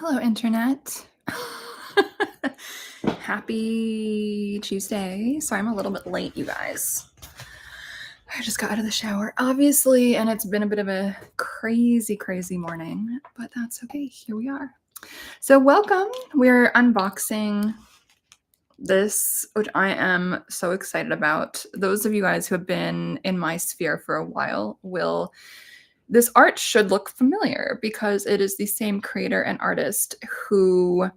Hello, Internet. Happy Tuesday. Sorry, I'm a little bit late, you guys. I just got out of the shower, obviously, and it's been a bit of a crazy morning, but that's okay. Here we are. So welcome. We're unboxing this, which I am so excited about. Those of you guys who have been in my sphere for a while this art should look familiar because it is the same creator and artist who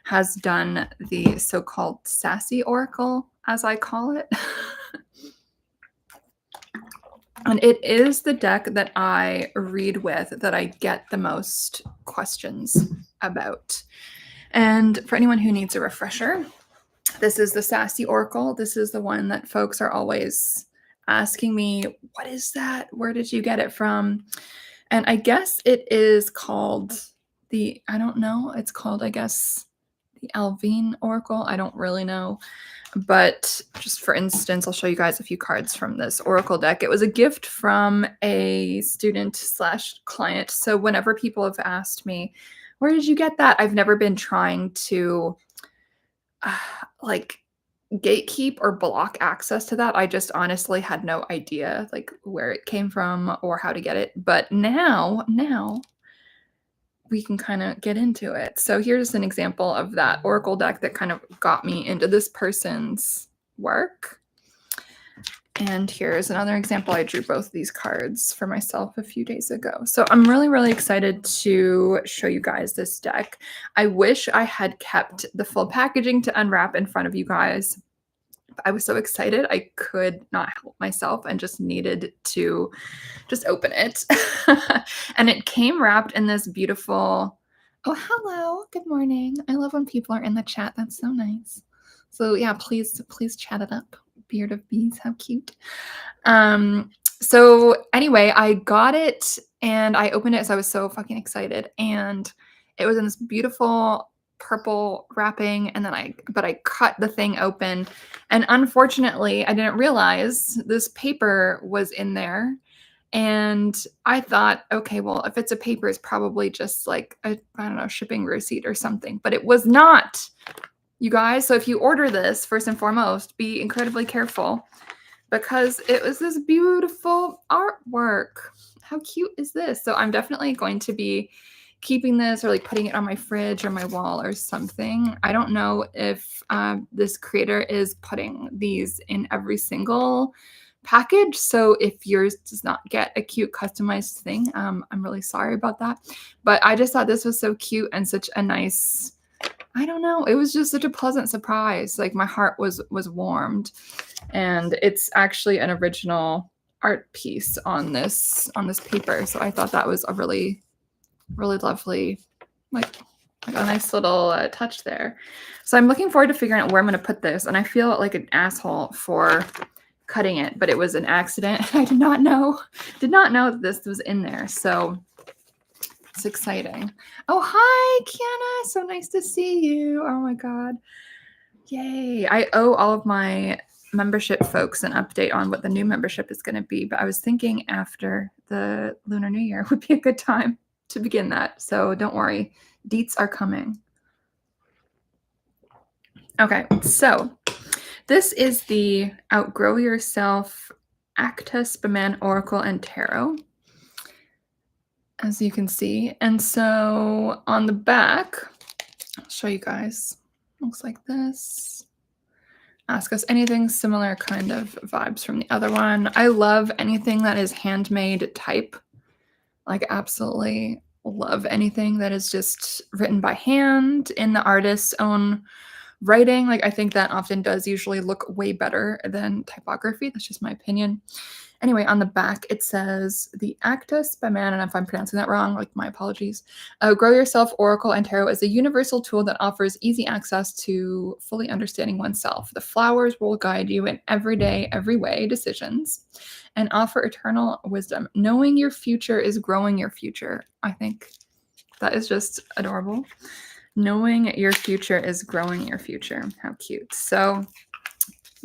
has done the so-called sassy oracle, as I call it. And it is the deck that I read with that I get the most questions about. And for anyone who needs a refresher, this is the sassy oracle. This is the one that folks are always asking me, what is that? Where did you get it from? And I guess it is called I don't know. It's called, I guess, the Elvine Oracle. I don't really know. But just for instance, I'll show you guys a few cards from this Oracle deck. It was a gift from a student / client. So whenever people have asked me, where did you get that? I've never been trying to like gatekeep or block access to that. I just honestly had no idea like where it came from or how to get it. But now we can kind of get into it. So here's an example of that Oracle deck that kind of got me into this person's work. And here's another example. I drew both of these cards for myself a few days ago. So I'm really excited to show you guys this deck. I wish I had kept the full packaging to unwrap in front of you guys. I was so excited. I could not help myself and just needed to just open it. And it came wrapped in this beautiful, oh, hello, good morning. I love when people are in the chat. That's so nice. So yeah, please chat it up. Beard of bees, how cute. So anyway, I got it and I opened it. So I was so fucking excited. And it was in this beautiful purple wrapping, and then I cut the thing open, and unfortunately I didn't realize this paper was in there. And I thought, okay, well, if it's a paper, it's probably just like a, I don't know, shipping receipt or something, but it was not, you guys. So if you order this, first and foremost, be incredibly careful because it was this beautiful artwork. How cute is this? So I'm definitely going to be keeping this or like putting it on my fridge or my wall or something. I don't know if this creator is putting these in every single package. So if yours does not get a cute customized thing, I'm really sorry about that. But I just thought this was so cute and such a nice, I don't know, it was just such a pleasant surprise. Like my heart was warmed. And it's actually an original art piece on this paper. So I thought that was a really lovely, like a nice little touch there. So I'm looking forward to figuring out where I'm going to put this. And I feel like an asshole for cutting it, but it was an accident. I did not know that this was in there. So it's exciting. Oh, hi, Kiana. So nice to see you. Oh my God. Yay. I owe all of my membership folks an update on what the new membership is going to be, but I was thinking after the Lunar New Year would be a good time to begin that. So don't worry, deets are coming. Okay, so this is the Outgrow Yourself Atka, Spaman, Oracle, and Tarot, as you can see. And so on the back, I'll show you guys. Looks like this. Ask us anything, similar kind of vibes from the other one. I love anything that is handmade type. Like absolutely love anything that is just written by hand in the artist's own writing. Like I think that often does usually look way better than typography. That's just my opinion. Anyway, on the back, it says the Acta Spaman, and if I'm pronouncing that wrong, like my apologies. Grow Yourself Oracle and Tarot is a universal tool that offers easy access to fully understanding oneself. The flowers will guide you in everyday, every way decisions and offer eternal wisdom. Knowing your future is growing your future. I think that is just adorable. Knowing your future is growing your future. How cute. So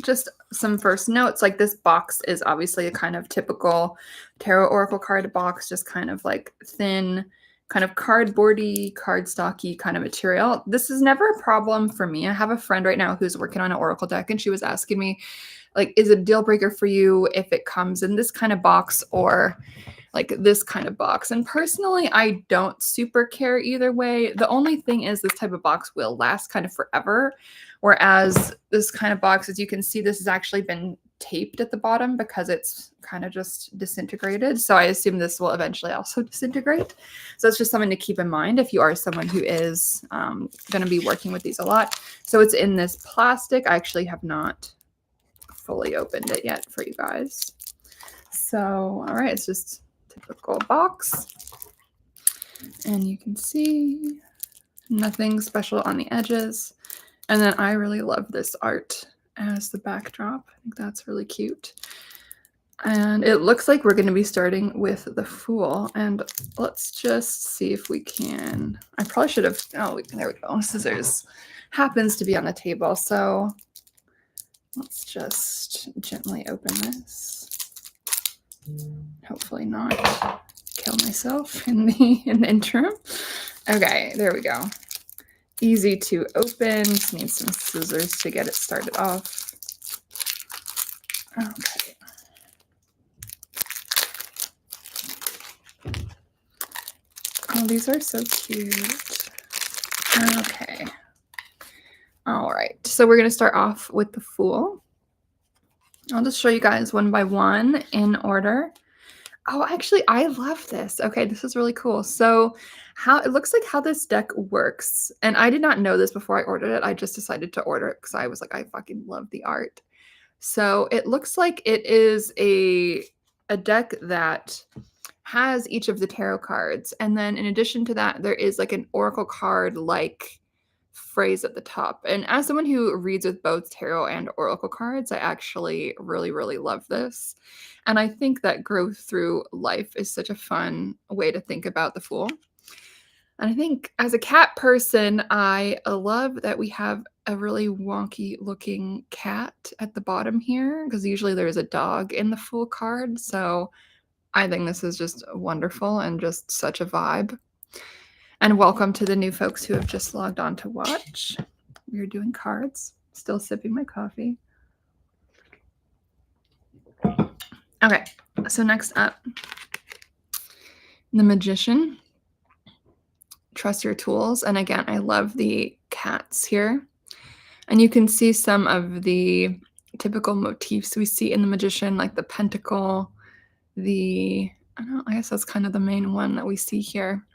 just some first notes, like this box is obviously a kind of typical tarot oracle card box, just kind of like thin kind of cardboardy, cardstocky kind of material. This is never a problem for me. I have a friend right now who's working on an Oracle deck, and she was asking me, like, is it a deal breaker for you if it comes in this kind of box or like this kind of box? And personally, I don't super care either way. The only thing is this type of box will last kind of forever. Whereas this kind of box, as you can see, this has actually been taped at the bottom because it's kind of just disintegrated. So I assume this will eventually also disintegrate. So it's just something to keep in mind if you are someone who is going to be working with these a lot. So it's in this plastic. I actually have not fully opened it yet for you guys. So, all right, it's just typical box. And you can see nothing special on the edges. And then I really love this art as the backdrop. I think that's really cute. And it looks like we're going to be starting with the Fool. And let's just see if we can. I probably should have. Oh, there we go. Scissors happens to be on the table. So let's just gently open this. Hopefully not kill myself in the interim. Okay, there we go. Easy to open. Just need some scissors to get it started off. Okay. Oh, these are so cute. Okay. All right. So we're going to start off with the Fool. I'll just show you guys one by one in order. Oh, actually, I love this. Okay, this is really cool. So it looks like how this deck works. And I did not know this before I ordered it. I just decided to order it because I was like, I fucking love the art. So it looks like it is a deck that has each of the tarot cards. And then in addition to that, there is like an oracle card like phrase at the top. And as someone who reads with both tarot and oracle cards, I actually really, really love this. And I think that growth through life is such a fun way to think about the Fool. And I think as a cat person, I love that we have a really wonky looking cat at the bottom here, because usually there's a dog in the Fool card. So I think this is just wonderful and just such a vibe. And welcome to the new folks who have just logged on to watch. We're doing cards. Still sipping my coffee. Okay, so next up, the Magician. Trust your tools. And again, I love the cats here. And you can see some of the typical motifs we see in the Magician, like the pentacle, I guess that's kind of the main one that we see here.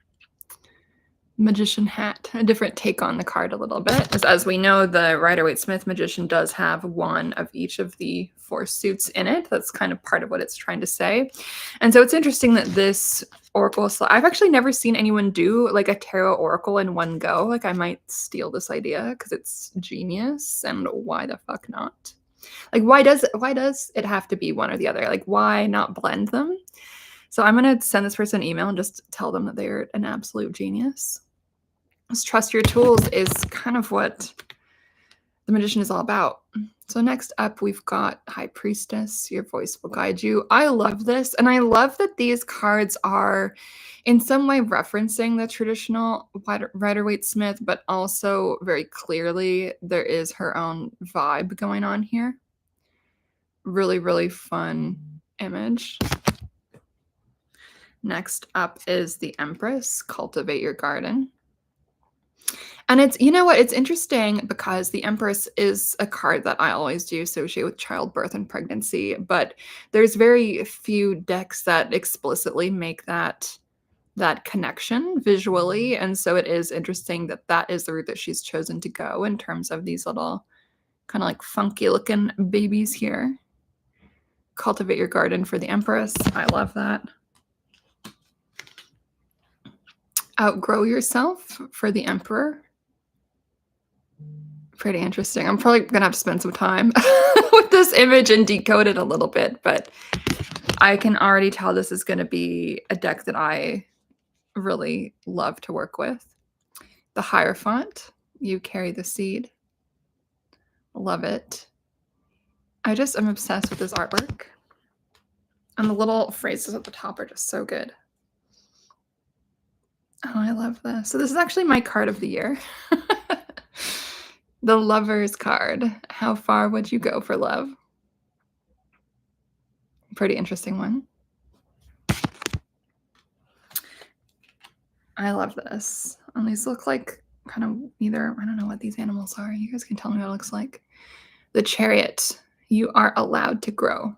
Magician hat, a different take on the card a little bit. As we know, the Rider-Waite-Smith Magician does have one of each of the 4 suits in it. That's kind of part of what it's trying to say. And so it's interesting that this oracle, I've actually never seen anyone do like a tarot oracle in one go. Like I might steal this idea because it's genius, and why the fuck not? Like why does it have to be one or the other? Like why not blend them? So I'm going to send this person an email and just tell them that they're an absolute genius. This trust your tools is kind of what the Magician is all about. So next up, we've got High Priestess. Your voice will guide you. I love this. And I love that these cards are in some way referencing the traditional Rider-Waite-Smith, but also very clearly there is her own vibe going on here. Really, really fun image. Next up is the Empress, Cultivate Your Garden. And it's, you know what, it's interesting because the Empress is a card that I always do associate with childbirth and pregnancy, but there's very few decks that explicitly make that connection visually. And so it is interesting that that is the route that she's chosen to go in terms of these little kind of like funky looking babies here. Cultivate Your Garden for the Empress. I love that. Outgrow Yourself for the Emperor. Pretty interesting. I'm probably going to have to spend some time with this image and decode it a little bit, but I can already tell this is going to be a deck that I really love to work with. The Hierophant, You Carry the Seed. Love it. I just am obsessed with this artwork. And the little phrases at the top are just so good. Oh, I love this. So this is actually my card of the year. The Lover's card. How far would you go for love? Pretty interesting one. I love this. And these look like kind of either, I don't know what these animals are. You guys can tell me what it looks like. The Chariot. You are allowed to grow.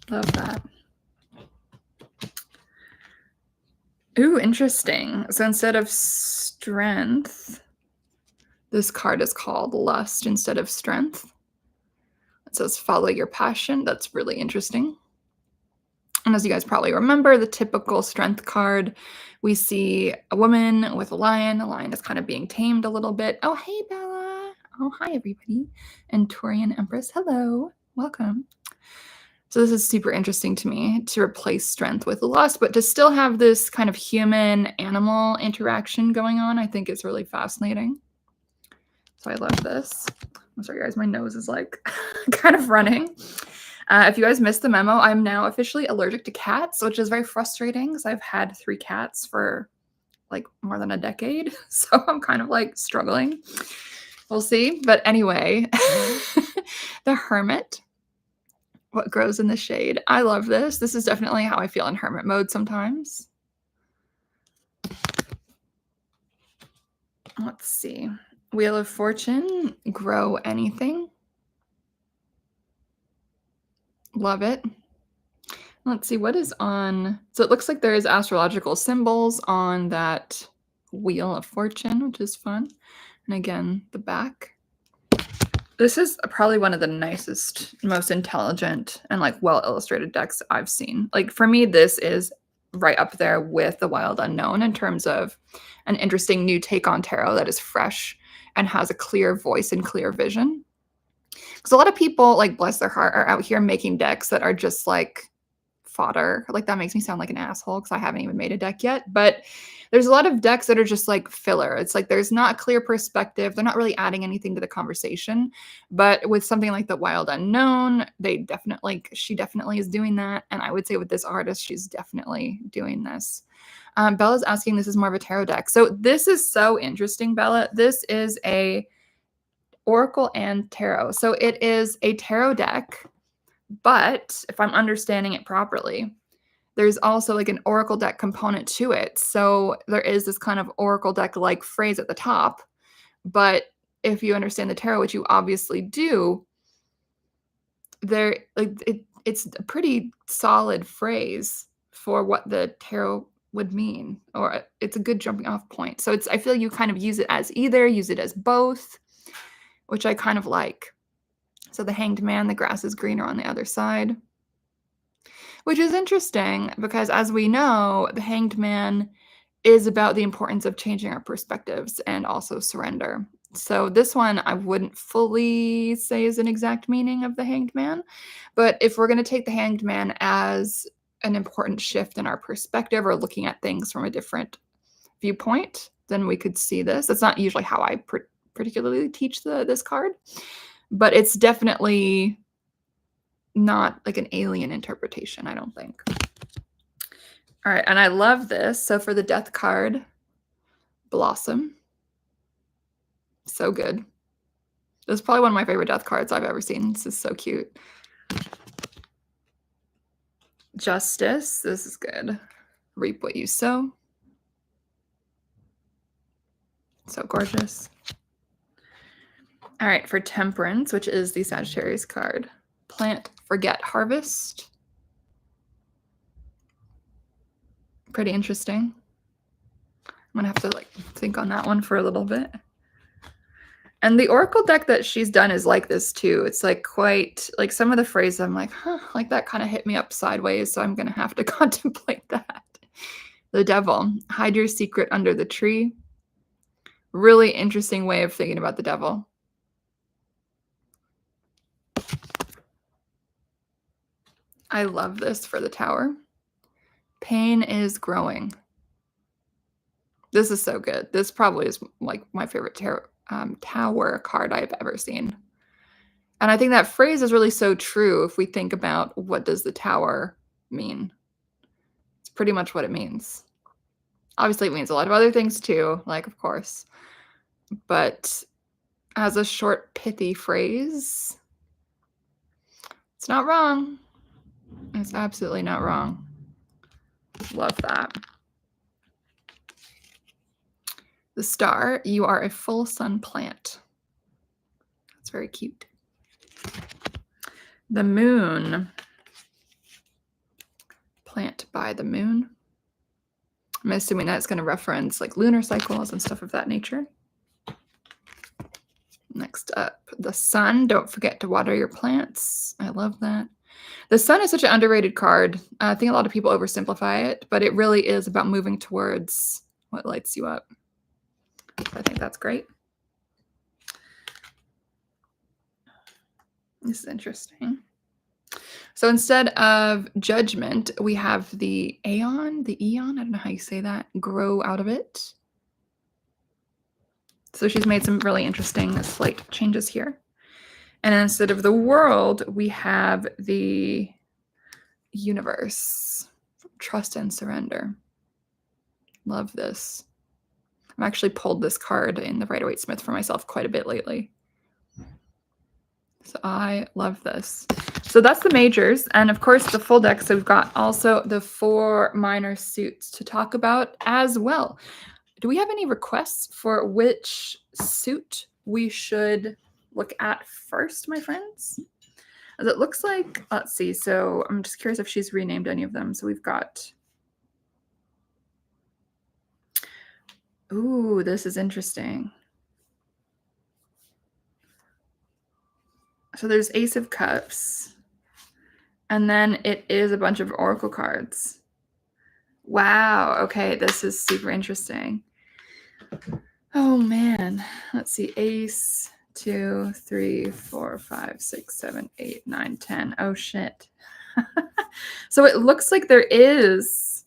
Love that. Ooh, interesting. So instead of strength, this card is called Lust instead of Strength. It says follow your passion. That's really interesting. And as you guys probably remember, the typical strength card, we see a woman with a lion. The lion is kind of being tamed a little bit. Oh, hey, Bella. Oh, hi, everybody. And Torian Empress, hello. Welcome. So this is super interesting to me, to replace strength with lust, but to still have this kind of human-animal interaction going on, I think is really fascinating. So I love this. I'm sorry, guys, my nose is like kind of running. If you guys missed the memo, I'm now officially allergic to cats, which is very frustrating because I've had 3 cats for like more than a decade. So I'm kind of like struggling. We'll see. But anyway, the Hermit. What grows in the shade. I love this. This is definitely how I feel in hermit mode sometimes. Let's see. Wheel of Fortune. Grow anything. Love it. Let's see what is on. So it looks like there's astrological symbols on that Wheel of Fortune, which is fun. And again, the back. This is probably one of the nicest, most intelligent, and like well-illustrated decks I've seen. Like for me, this is right up there with the Wild Unknown in terms of an interesting new take on tarot that is fresh and has a clear voice and clear vision. Because a lot of people, like bless their heart, are out here making decks that are just like fodder. Like that makes me sound like an asshole because I haven't even made a deck yet. But there's a lot of decks that are just like filler. It's like there's not a clear perspective. They're not really adding anything to the conversation. But with something like the Wild Unknown, she definitely is doing that. And I would say with this artist, she's definitely doing this. Bella's asking, this is more of a tarot deck. So this is so interesting, Bella. This is a Oracle and Tarot. So it is a tarot deck, but if I'm understanding it properly, there's also like an Oracle deck component to it. So there is this kind of Oracle deck-like phrase at the top. But if you understand the tarot, which you obviously do, it's a pretty solid phrase for what the tarot would mean, or it's a good jumping off point. So I feel you kind of use it as either, use it as both, which I kind of like. So the Hanged Man, the grass is greener on the other side. Which is interesting because as we know, the Hanged Man is about the importance of changing our perspectives and also surrender. So this one I wouldn't fully say is an exact meaning of the Hanged Man. But if we're going to take the Hanged Man as an important shift in our perspective or looking at things from a different viewpoint, then we could see this. That's not usually how I particularly teach this card, but it's definitely not like an alien interpretation, I don't think. All right, and I love this. So for the Death card, Blossom. So good. This is probably one of my favorite Death cards I've ever seen. This is so cute. Justice. This is good. Reap what you sow. So gorgeous. All right, for Temperance, which is the Sagittarius card. Plant, forget, harvest. Pretty interesting. I'm gonna have to like think on that one for a little bit. And the Oracle deck that she's done is like this too. It's like quite like some of the phrases I'm like, huh, like that kind of hit me up sideways. So I'm gonna have to contemplate that. The Devil, hide your secret under the tree. Really interesting way of thinking about the devil. I love this for the Tower. Pain is growing. This is so good. This probably is like my favorite Tower card I've ever seen. And I think that phrase is really so true if we think about what does the Tower mean. It's pretty much what it means. Obviously, it means a lot of other things too, like, of course. But as a short, pithy phrase, it's not wrong. It's absolutely not wrong. Love that. The star, you are a full sun plant. That's very cute. The moon, plant by the moon. I'm assuming that's going to reference like lunar cycles and stuff of that nature. Next up, the sun. Don't forget to water your plants. I love that. The sun is such an underrated card. I think a lot of people oversimplify it, but it really is about moving towards what lights you up. I think that's great. This is interesting. So instead of judgment, we have the aeon, I don't know how you say that, grow out of it. So she's made some really interesting slight changes here. And instead of the world, we have the universe, trust and surrender. Love this. I've actually pulled this card in the Rider-Waite-Smith for myself quite a bit lately. So I love this. So that's the majors. And of course, the full deck. So we've got also the 4 minor suits to talk about as well. Do we have any requests for which suit we should look at first, my friends? As it looks like, let's see. So I'm just curious if she's renamed any of them. So we've got, ooh, this is interesting. So there's Ace of Cups. And then it is a bunch of Oracle cards. Wow. Okay, this is super interesting. Oh, man. Let's see. Ace, 2, 3, 4, 5, 6, 7, 8, 9, 10. Oh, shit. So it looks like there is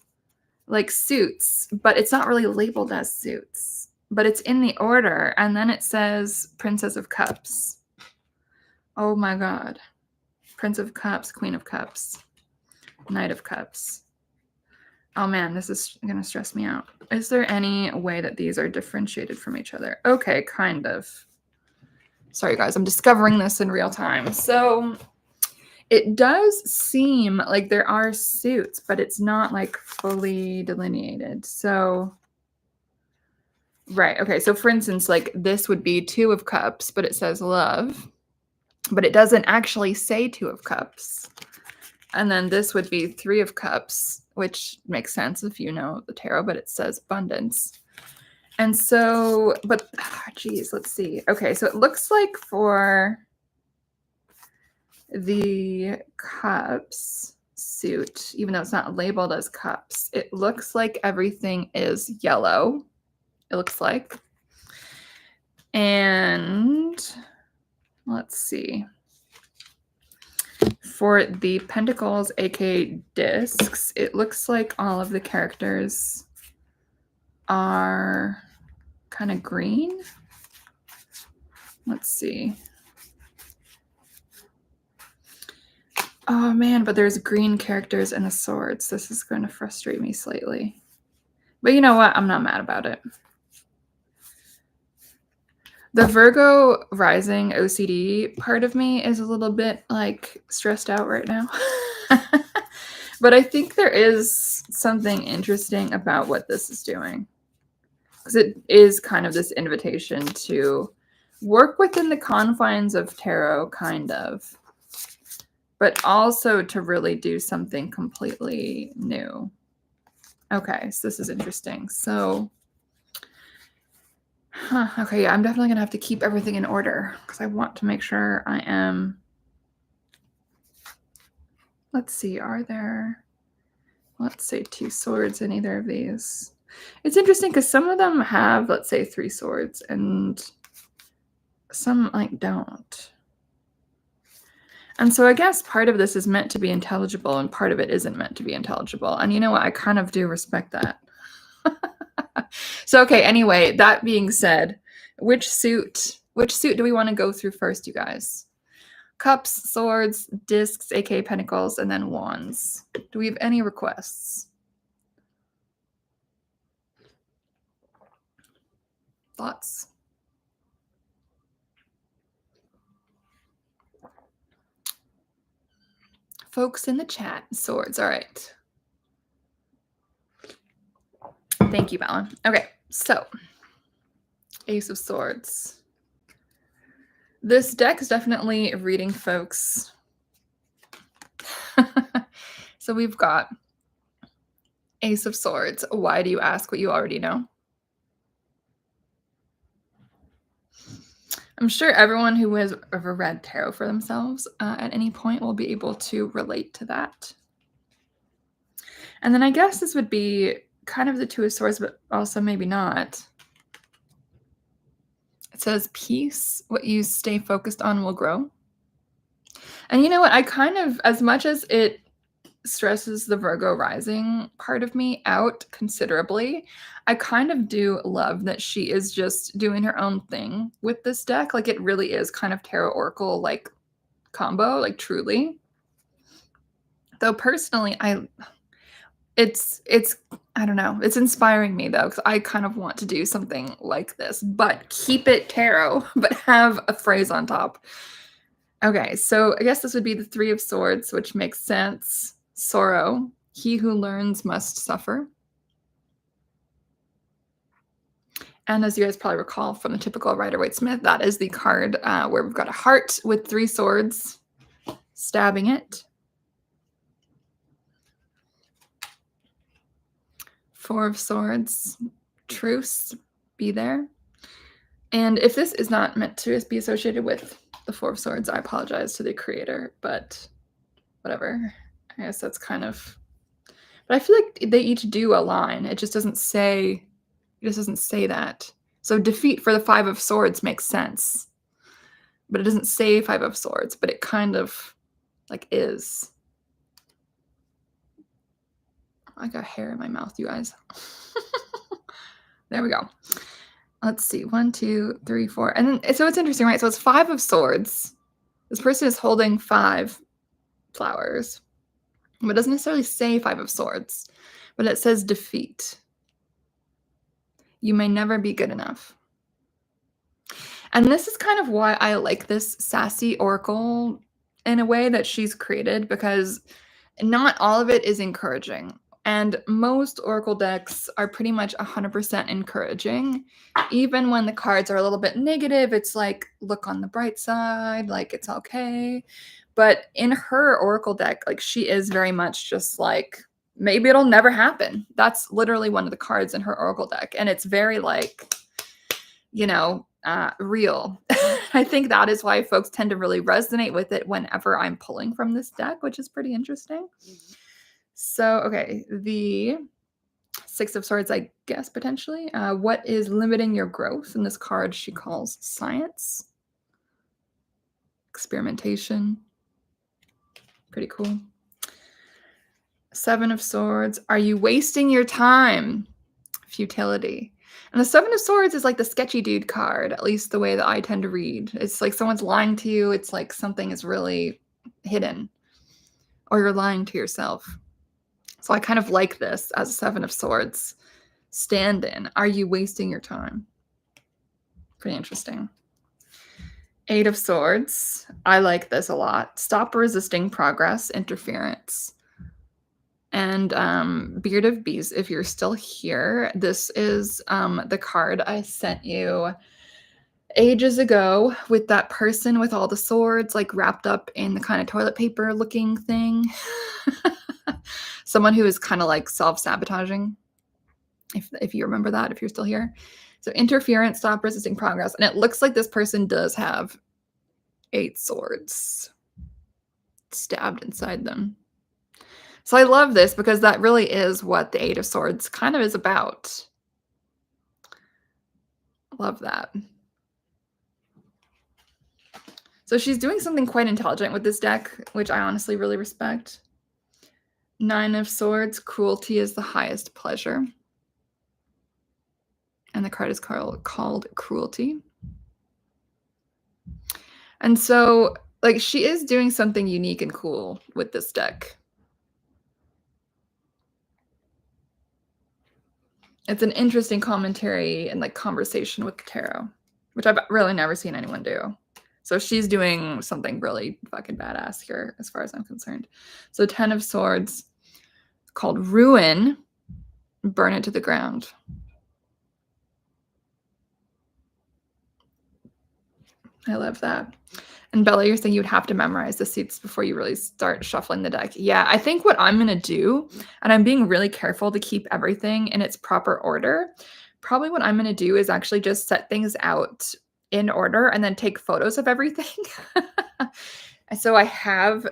like suits, but it's not really labeled as suits. But it's in the order. And then it says Princess of Cups. Oh, my God. Prince of Cups, Queen of Cups, Knight of Cups. Oh man, this is going to stress me out. Is there any way that these are differentiated from each other? Okay, kind of. Sorry guys, I'm discovering this in real time. So it does seem like there are suits, but it's not like fully delineated. So, right, okay. So for instance, like this would be 2 of Cups, but it says love. But it doesn't actually say 2 of Cups. And then this would be 3 of Cups, which makes sense if you know the tarot, but it says abundance. And so, but, geez, let's see. Okay, so it looks like for the Cups suit, even though it's not labeled as Cups, it looks like everything is yellow. It looks like. And let's see. For the Pentacles, aka discs, it looks like all of the characters are kind of green. Let's see. Oh man, but there's green characters in the swords. This is going to frustrate me slightly. But you know what? I'm not mad about it. The Virgo rising OCD part of me is a little bit like stressed out right now. But I think there is something interesting about what this is doing. Because it is kind of this invitation to work within the confines of tarot, kind of. But also to really do something completely new. Okay, so this is interesting. So... okay, yeah, I'm definitely going to have to keep everything in order because I want to make sure I am... Let's see, are there, let's say 2 swords in either of these? It's interesting because some of them have, let's say, 3 swords and some like don't. And so I guess part of this is meant to be intelligible and part of it isn't meant to be intelligible. And you know what? I kind of do respect that. So, okay, anyway, that being said, which suit do we want to go through first, you guys? Cups, swords, discs, aka pentacles, and then wands. Do we have any requests? Thoughts? Folks in the chat, swords. All right. Thank you, Bella. Okay, so Ace of Swords. This deck is definitely reading folks. So we've got Ace of Swords. Why do you ask what you already know? I'm sure everyone who has ever read tarot for themselves at any point will be able to relate to that. And then I guess this would be kind of the Two of Swords, but also maybe not. It says, peace, what you stay focused on will grow. And you know what? I kind of, as much as it stresses the Virgo rising part of me out considerably, I kind of do love that she is just doing her own thing with this deck. Like, it really is kind of tarot oracle like combo, like truly. Though personally, it's I don't know, it's inspiring me though, because I kind of want to do something like this, but keep it tarot, but have a phrase on top. Okay, so I guess this would be the Three of Swords, which makes sense. Sorrow. He who learns must suffer. And as you guys probably recall from the typical Rider-Waite-Smith, that is the card where we've got a heart with three swords stabbing it. Four of Swords. Truce. Be there. And if this is not meant to be associated with the Four of Swords, I apologize to the creator, but whatever. I guess that's kind of... But I feel like they each do align. It just doesn't say... It just doesn't say that. So defeat for the Five of Swords makes sense. But it doesn't say Five of Swords, but it kind of like is. I got hair in my mouth, you guys. There we go. Let's see. 1, 2, 3, 4. And then, so it's interesting, right? So it's Five of Swords. This person is holding 5 flowers. But it doesn't necessarily say Five of Swords. But it says defeat. You may never be good enough. And this is kind of why I like this sassy oracle in a way that she's created, because not all of it is encouraging. And most oracle decks are pretty much 100% encouraging. Even when the cards are a little bit negative, it's like, look on the bright side, like it's okay. But in her oracle deck, like she is very much just like, maybe it'll never happen. That's literally one of the cards in her oracle deck. And it's very like, you know, real. I think that is why folks tend to really resonate with it whenever I'm pulling from this deck, which is pretty interesting. So, okay, the Six of Swords, I guess, potentially. What is limiting your growth? And this card she calls science. Experimentation. Pretty cool. Seven of Swords. Are you wasting your time? Futility. And the Seven of Swords is like the sketchy dude card, at least the way that I tend to read. It's like someone's lying to you. It's like something is really hidden. Or you're lying to yourself. So I kind of like this as a Seven of Swords stand-in. Are you wasting your time? Pretty interesting. Eight of Swords. I like this a lot. Stop resisting progress, interference. And Beard of Bees, if you're still here, this is the card I sent you ages ago with that person with all the swords like wrapped up in the kind of toilet paper looking thing. Someone who is kind of like self-sabotaging, if you remember that, if you're still here. So interference, stop resisting progress. And it looks like this person does have 8 swords stabbed inside them. So I love this because that really is what the Eight of Swords kind of is about. Love that. So she's doing something quite intelligent with this deck, which I honestly really respect. Nine of Swords, cruelty is the highest pleasure. And the card is called Cruelty. And so, like, she is doing something unique and cool with this deck. It's an interesting commentary and, like, conversation with the tarot, which I've really never seen anyone do. So she's doing something really fucking badass here as far as I'm concerned. So 10 of Swords, called Ruin, burn it to the ground. I love that. And Bella, you're saying you'd have to memorize the suits before you really start shuffling the deck. Yeah, I think what I'm gonna do, and I'm being really careful to keep everything in its proper order, probably what I'm gonna do is actually just set things out in order and then take photos of everything. So I have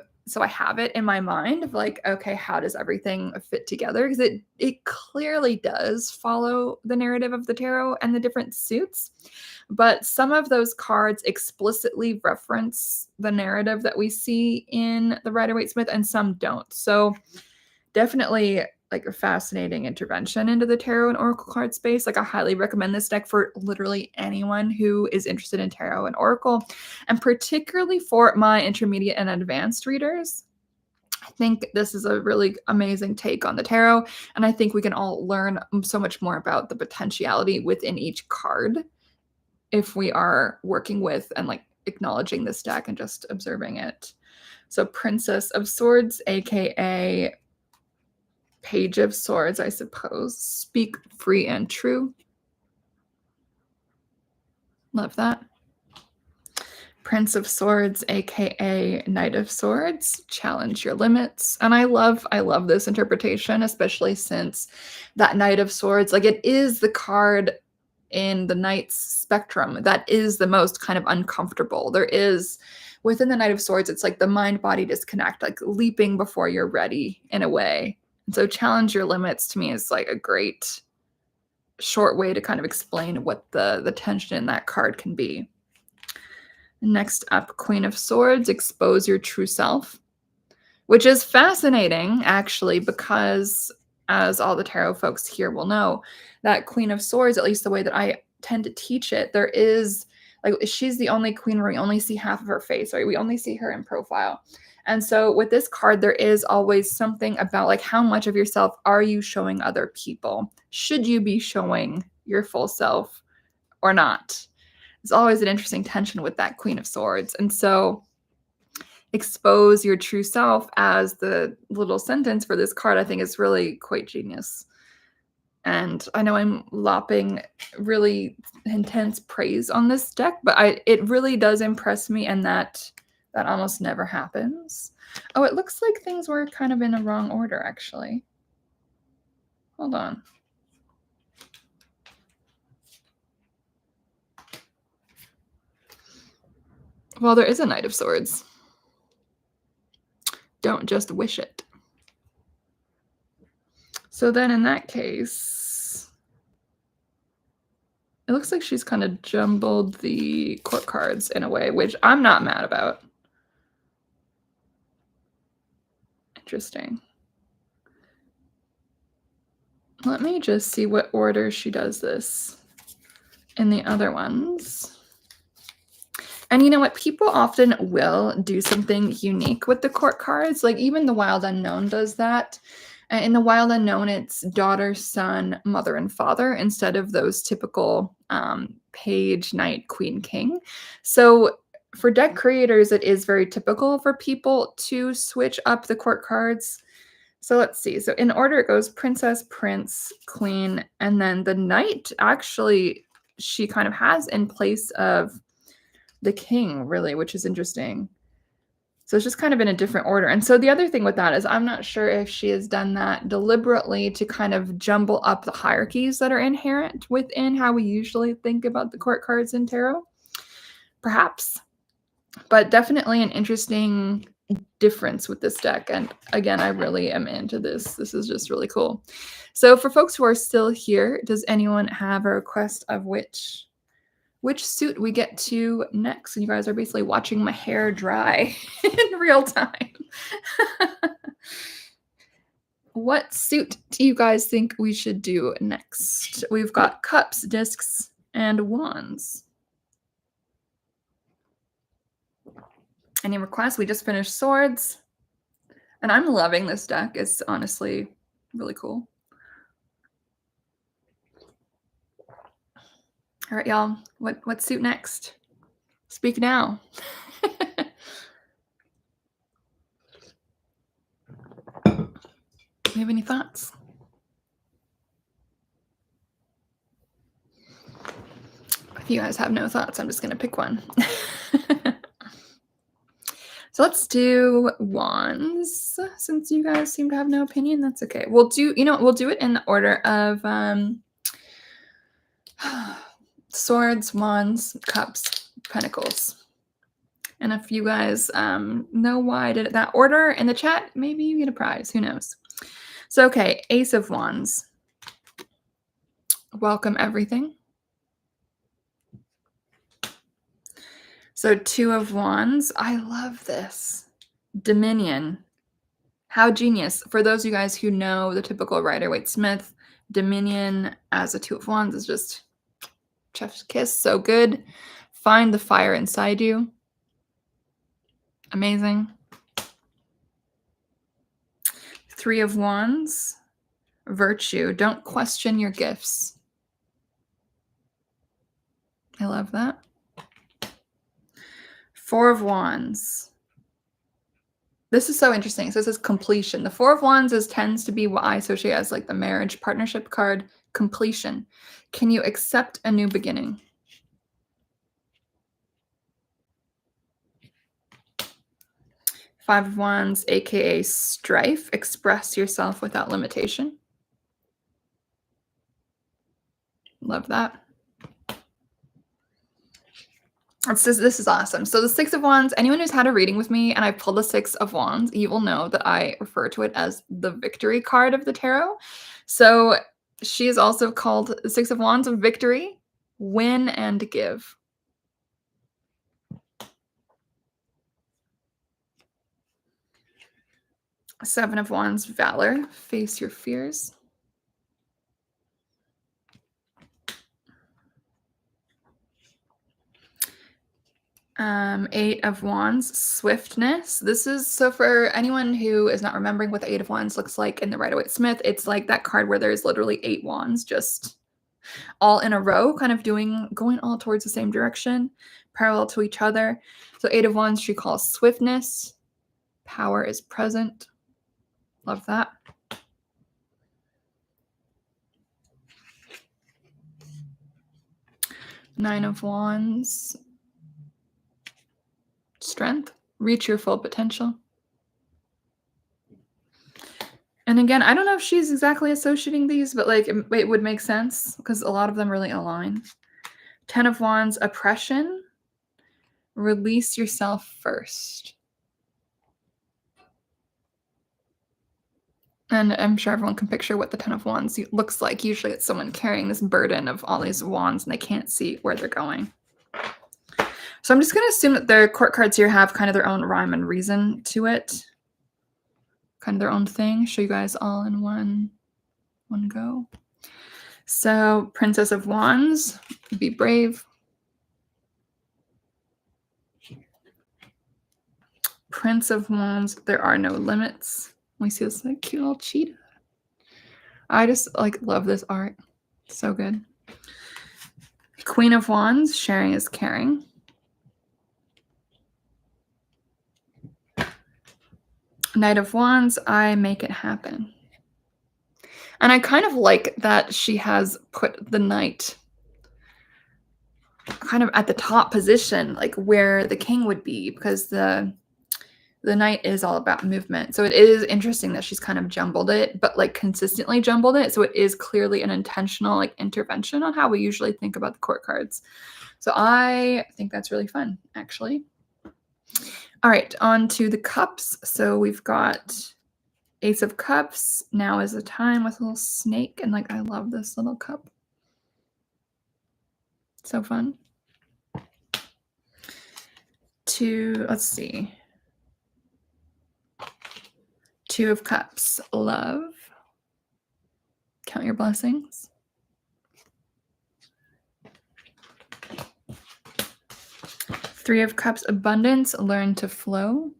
it in my mind of like, okay, how does everything fit together? Because it clearly does follow the narrative of the tarot and the different suits. But some of those cards explicitly reference the narrative that we see in the Rider-Waite-Smith, and some don't. So definitely like a fascinating intervention into the tarot and oracle card space. Like I highly recommend this deck for literally anyone who is interested in tarot and oracle, and particularly for my intermediate and advanced readers. I think this is a really amazing take on the tarot, and I think we can all learn so much more about the potentiality within each card if we are working with and like acknowledging this deck and just observing it. So Princess of Swords, aka Page of Swords, I suppose. Speak free and true. Love that. Prince of Swords, aka Knight of Swords, challenge your limits. And I love this interpretation, especially since that Knight of Swords, like it is the card in the Knight's spectrum that is the most kind of uncomfortable. There is within the Knight of Swords, it's like the mind-body disconnect, like leaping before you're ready in a way. And so challenge your limits to me is like a great short way to kind of explain what the tension in that card can be. Next up, Queen of Swords, expose your true self, which is fascinating actually, because as all the tarot folks here will know, that Queen of Swords, at least the way that I tend to teach it, there is like she's the only queen where we only see half of her face, right? We only see her in profile. And so with this card, there is always something about like how much of yourself are you showing other people? Should you be showing your full self or not? It's always an interesting tension with that Queen of Swords. And so expose your true self as the little sentence for this card, I think is really quite genius. And I know I'm lopping really intense praise on this deck, but it really does impress me, and that almost never happens. Oh, it looks like things were kind of in the wrong order, actually. Hold on. Well, there is a Knight of Swords. Don't just wish it. So then in that case, it looks like she's kind of jumbled the court cards in a way, which I'm not mad about. Interesting. Let me just see what order she does this in the other ones. And you know what? People often will do something unique with the court cards. Like even the Wild Unknown does that. In the Wild Unknown, it's daughter, son, mother, and father instead of those typical page, knight, queen, king. So for deck creators, it is very typical for people to switch up the court cards. So let's see. So in order, it goes princess, prince, queen, and then the knight, actually, she kind of has in place of the king, really, which is interesting. So it's just kind of in a different order. And so the other thing with that is I'm not sure if she has done that deliberately to kind of jumble up the hierarchies that are inherent within how we usually think about the court cards in tarot. Perhaps. But definitely an interesting difference with this deck. And again, I really am into this. This is just really cool. So for folks who are still here, does anyone have a request of which suit we get to next? And you guys are basically watching my hair dry in real time. What suit do you guys think we should do next? We've got cups, discs, and wands. Any requests? We just finished swords. And I'm loving this deck. It's honestly really cool. All right, y'all. What suit next? Speak now. Do you have any thoughts? If you guys have no thoughts, I'm just going to pick one. So let's do wands. Since you guys seem to have no opinion, that's okay. We'll do, we'll do it in the order of swords, wands, cups, pentacles. And if you guys know why I did it that order in the chat, maybe you get a prize. Who knows? So, okay, Ace of Wands. Welcome everything. So 2 of Wands. I love this. Dominion. How genius. For those of you guys who know the typical Rider-Waite-Smith, Dominion as a 2 of Wands is just chef's kiss. So good. Find the fire inside you. Amazing. 3 of Wands. Virtue. Don't question your gifts. I love that. 4 of Wands. This is so interesting. So it says completion. The 4 of Wands tends to be what I associate as like the marriage partnership card. Completion. Can you accept a new beginning? 5 of Wands, aka strife. Express yourself without limitation. Love that. This is awesome. So the 6 of Wands, anyone who's had a reading with me and I pulled the 6 of Wands, you will know that I refer to it as the victory card of the tarot. So she is also called the 6 of Wands of victory, win and give. Seven of Wands, valor, face your fears. Eight of Wands, swiftness. This is, so for anyone who is not remembering what the Eight of Wands looks like in the Rider-Waite-Smith, it's like that card where there's literally 8 wands just all in a row, kind of going all towards the same direction, parallel to each other. So 8 of Wands she calls swiftness. Power is present. Love that. Nine of Wands, strength. Reach your full potential. And again, I don't know if she's exactly associating these, but like it would make sense because a lot of them really align. 10 of Wands, oppression. Release yourself first. And I'm sure everyone can picture what the 10 of Wands looks like. Usually it's someone carrying this burden of all these wands and they can't see where they're going. So I'm just going to assume that the court cards here have kind of their own rhyme and reason to it. Kind of their own thing. Show you guys all in one go. So Princess of Wands, be brave. Prince of Wands, there are no limits. We see this like cute little cheetah. I just like love this art. So good. Queen of Wands, sharing is caring. Knight of Wands, I make it happen. And I kind of like that she has put the knight kind of at the top position, like where the king would be, because the knight is all about movement. So it is interesting that she's kind of jumbled it, but like consistently jumbled it. So it is clearly an intentional like intervention on how we usually think about the court cards. So I think that's really fun, actually. All right, on to the cups. So we've got Ace of Cups. Now is the time with a little snake. And like, I love this little cup. So fun. Let's see. 2 of Cups, love. Count your blessings. 3 of Cups, abundance, learn to flow.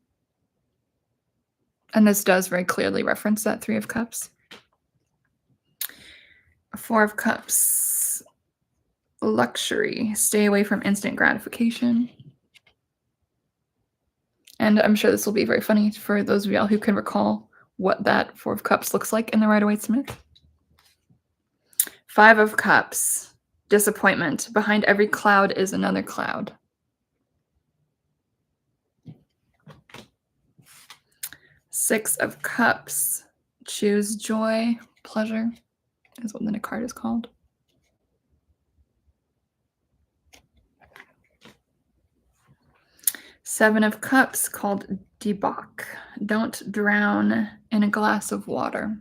And this does very clearly reference that 3 of Cups. 4 of Cups, Luxury. Stay away from instant gratification. And I'm sure this will be very funny for those of y'all who can recall what that Four of Cups looks like in the Rider-Waite-Smith. Five of Cups. Disappointment. Behind every cloud is another cloud. Six of Cups. Choose joy, pleasure, is what the card is called. Seven of Cups, called debauch. Don't drown in a glass of water.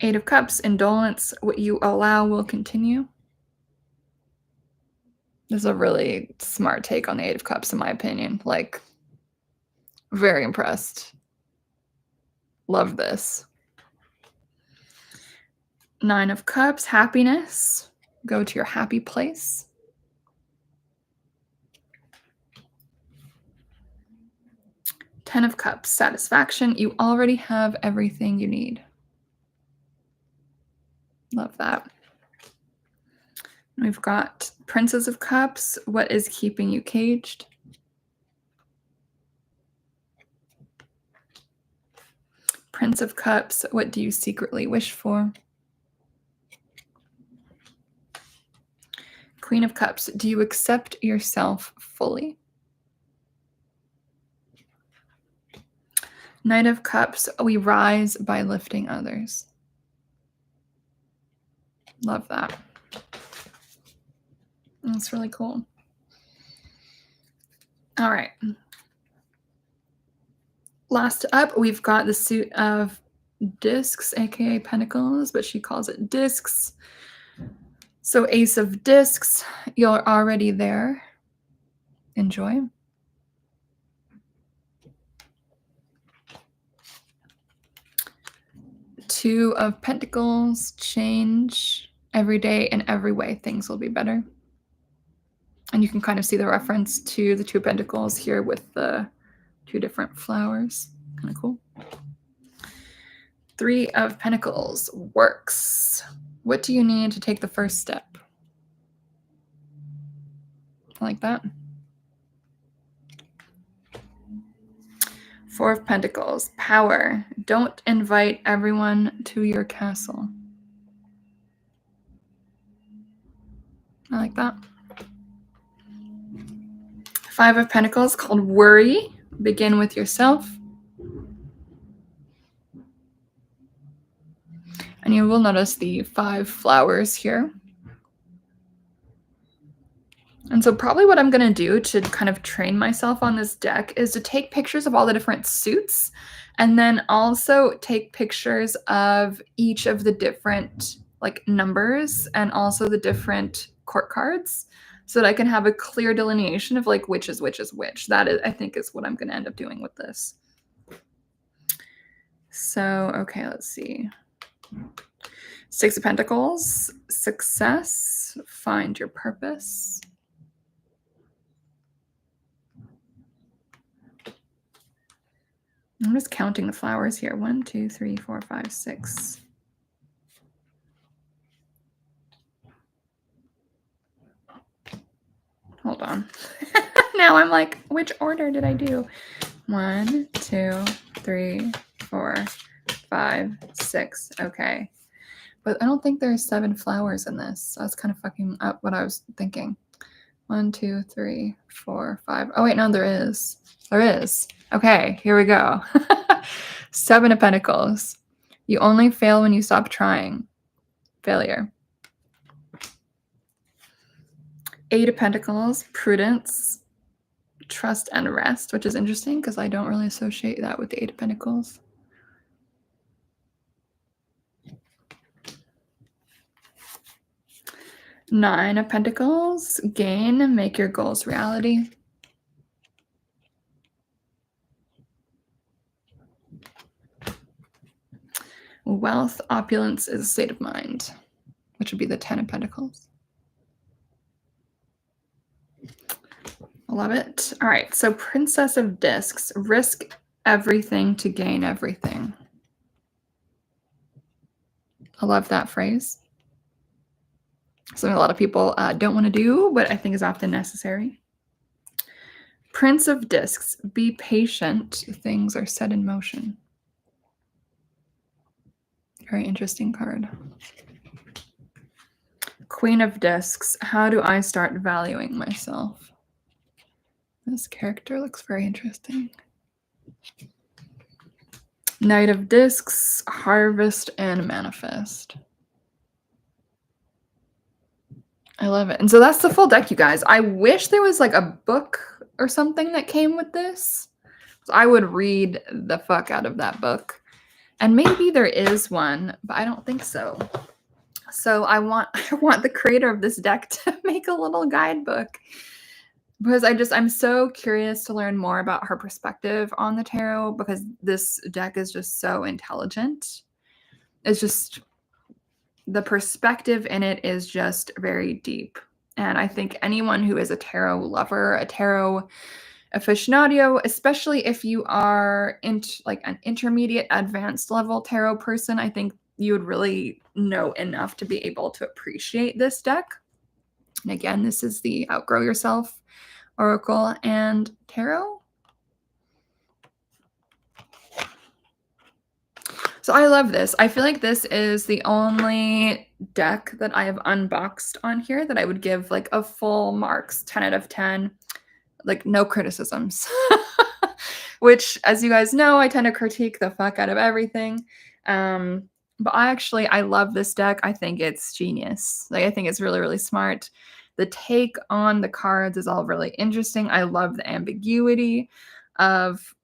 Eight of Cups, indolence. What you allow will continue. This is a really smart take on the Eight of Cups, in my opinion. Like, very impressed. Love this. Nine of Cups, happiness. Go to your happy place. Ten of Cups, satisfaction. You already have everything you need. Love that. We've got Princess of Cups. What is keeping you caged? Prince of Cups. What do you secretly wish for? Queen of Cups. Do you accept yourself fully? Knight of Cups. We rise by lifting others. Love that. That's really cool. All right. Last up, we've got the suit of discs, aka pentacles, but she calls it discs. So Ace of Discs, you're already there. Enjoy. Two of Pentacles, change. Every day in every way, things will be better. And you can kind of see the reference to the Two of Pentacles here with the two different flowers. Kind of cool. Three of Pentacles, works. What do you need to take the first step? I like that. Four of Pentacles, power. Don't invite everyone to your castle. I like that. Five of Pentacles, called worry. Begin with yourself. And you will notice the 5 flowers here. And so probably what I'm going to do to kind of train myself on this deck is to take pictures of all the different suits and then also take pictures of each of the different like numbers and also the different court cards so that I can have a clear delineation of like which is which is which. That is, I think, is what I'm going to end up doing with this. So, okay, let's see. Six of Pentacles, success, find your purpose. I'm just counting the flowers here. 1, 2, 3, 4, 5, 6. Hold on. Now I'm like, which order did I do? 1, 2, 3, 4, 5, 6. Okay. But I don't think there's 7 flowers in this. So that's kind of fucking up what I was thinking. 1, 2, 3, 4, 5. Oh, wait, no, there is. There is. Okay, here we go. 7 of Pentacles. You only fail when you stop trying. Failure. 8 of Pentacles. Prudence. Trust and rest, which is interesting because I don't really associate that with the 8 of Pentacles. Nine of Pentacles. Gain. Make your goals reality. Wealth, opulence is a state of mind, which would be the 10 of Pentacles. I love it. All right, so Princess of Discs. Risk everything to gain everything. I love that phrase. Something a lot of people don't want to do, but I think is often necessary. Prince of Discs, be patient. Things are set in motion. Very interesting card. Queen of Discs, how do I start valuing myself? This character looks very interesting. Knight of Discs, Harvest, and Manifest. I love it. And so that's the full deck, you guys. I wish there was like a book or something that came with this. I would read the fuck out of that book. And maybe there is one, but I don't think so. So I want the creator of this deck to make a little guidebook, because I'm so curious to learn more about her perspective on the tarot, because this deck is just so intelligent. It's just, the perspective in it is just very deep. And I think anyone who is a tarot lover, a tarot aficionado, especially if you are like an intermediate advanced level tarot person, I think you would really know enough to be able to appreciate this deck. And again, this is the Outgrow Yourself Oracle and Tarot. So I love this. I feel like this is the only deck that I have unboxed on here that I would give like a full marks, 10 out of 10, like no criticisms. Which, as you guys know, I tend to critique the fuck out of everything. But I love this deck. I think it's genius. Like, I think it's really, really smart. The take on the cards is all really interesting. I love the ambiguity of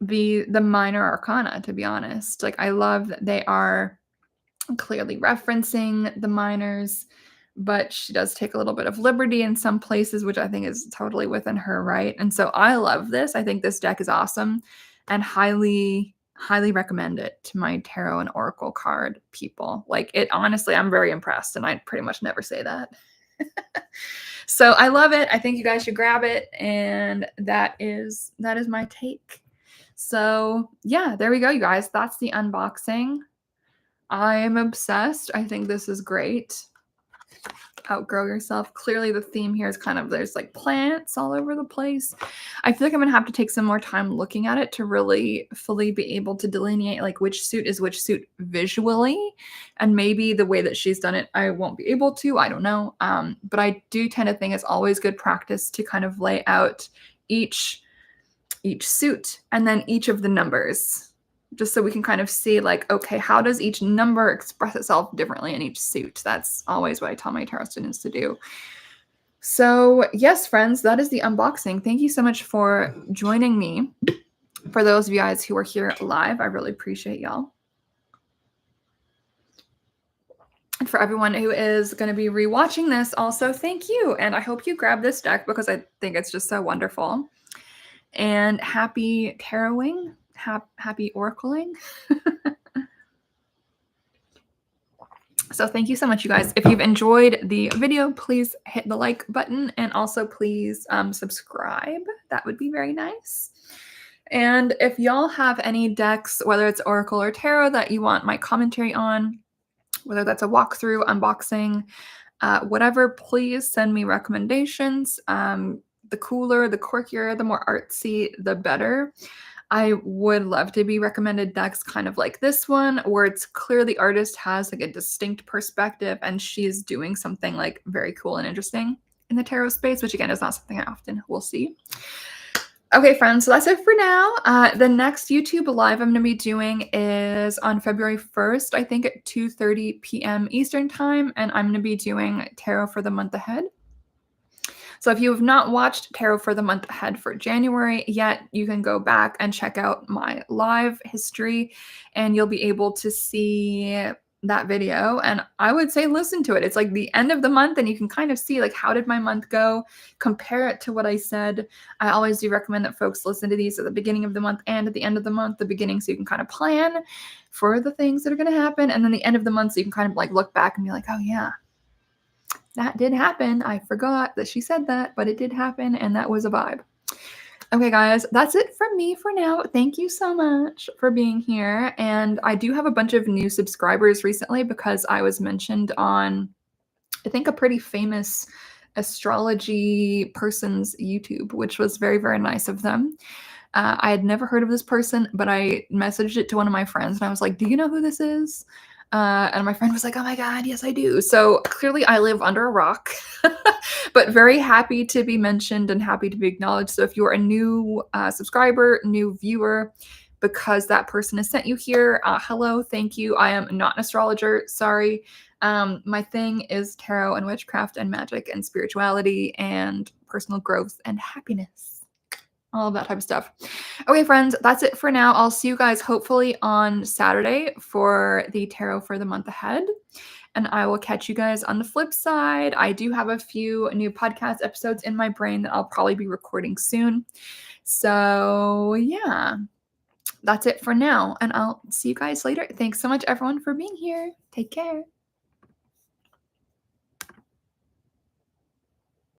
the minor arcana, to be honest. Like, I love that they are clearly referencing the minors, but she does take a little bit of liberty in some places, which I think is totally within her right. And so I love this. I think this deck is awesome and highly, highly recommend it to my tarot and oracle card people. Like, it, honestly, I'm very impressed, and I pretty much never say that. So I love it. I think you guys should grab it, and that is my take. So yeah, there we go, you guys. That's the unboxing. I am obsessed. I think this is great. Outgrow Yourself. Clearly the theme here is kind of, there's like plants all over the place. I feel like I'm gonna have to take some more time looking at it to really fully be able to delineate like which suit is which suit visually, and maybe the way that she's done it I won't be able to. I don't know. But I do tend to think it's always good practice to kind of lay out each suit and then each of the numbers, just so we can kind of see like, okay, how does each number express itself differently in each suit? That's always what I tell my tarot students to do. So yes, friends, that is the unboxing. Thank you so much for joining me. For those of you guys who are here live, I really appreciate y'all. And for everyone who is going to be rewatching this also, thank you. And I hope you grab this deck because I think it's just so wonderful. And happy taroting. Happy oracling. So thank you so much, you guys. If you've enjoyed the video, please hit the like button, and also please subscribe. That would be very nice. And if y'all have any decks, whether it's oracle or tarot, that you want my commentary on, whether that's a walkthrough, unboxing, whatever, please send me recommendations. The cooler, the quirkier, the more artsy, the better. I would love to be recommended decks kind of like this one, where it's clear the artist has like a distinct perspective and she's doing something like very cool and interesting in the tarot space, which again is not something I often will see. Okay, friends, so that's it for now. The next YouTube live I'm going to be doing is on February 1st, I think at 2:30 p.m. Eastern time, and I'm going to be doing tarot for the month ahead. So if you have not watched Tarot for the month ahead for January yet, you can go back and check out my live history, and you'll be able to see that video. And I would say listen to it. It's like the end of the month, and you can kind of see like, how did my month go? Compare it to what I said. I always do recommend that folks listen to these at the beginning of the month and at the end of the month. The beginning, so you can kind of plan for the things that are going to happen, and then the end of the month, so you can kind of like look back and be like, oh yeah, that did happen. I forgot that she said that, but it did happen, and that was a vibe. Okay, guys, that's it from me for now. Thank you so much for being here. And I do have a bunch of new subscribers recently because I was mentioned on, I think, a pretty famous astrology person's YouTube, which was very, very nice of them. I had never heard of this person, but I messaged it to one of my friends and I was like, "Do you know who this is?" And my friend was like, "Oh my God, yes, I do." So clearly I live under a rock, but very happy to be mentioned and happy to be acknowledged. So if you're a new subscriber, new viewer, because that person has sent you here, hello, thank you. I am not an astrologer, sorry. My thing is tarot and witchcraft and magic and spirituality and personal growth and happiness, all of that type of stuff. Okay, friends, that's it for now. I'll see you guys hopefully on Saturday for the tarot for the month ahead. And I will catch you guys on the flip side. I do have a few new podcast episodes in my brain that I'll probably be recording soon. So, yeah, that's it for now. And I'll see you guys later. Thanks so much, everyone, for being here. Take care.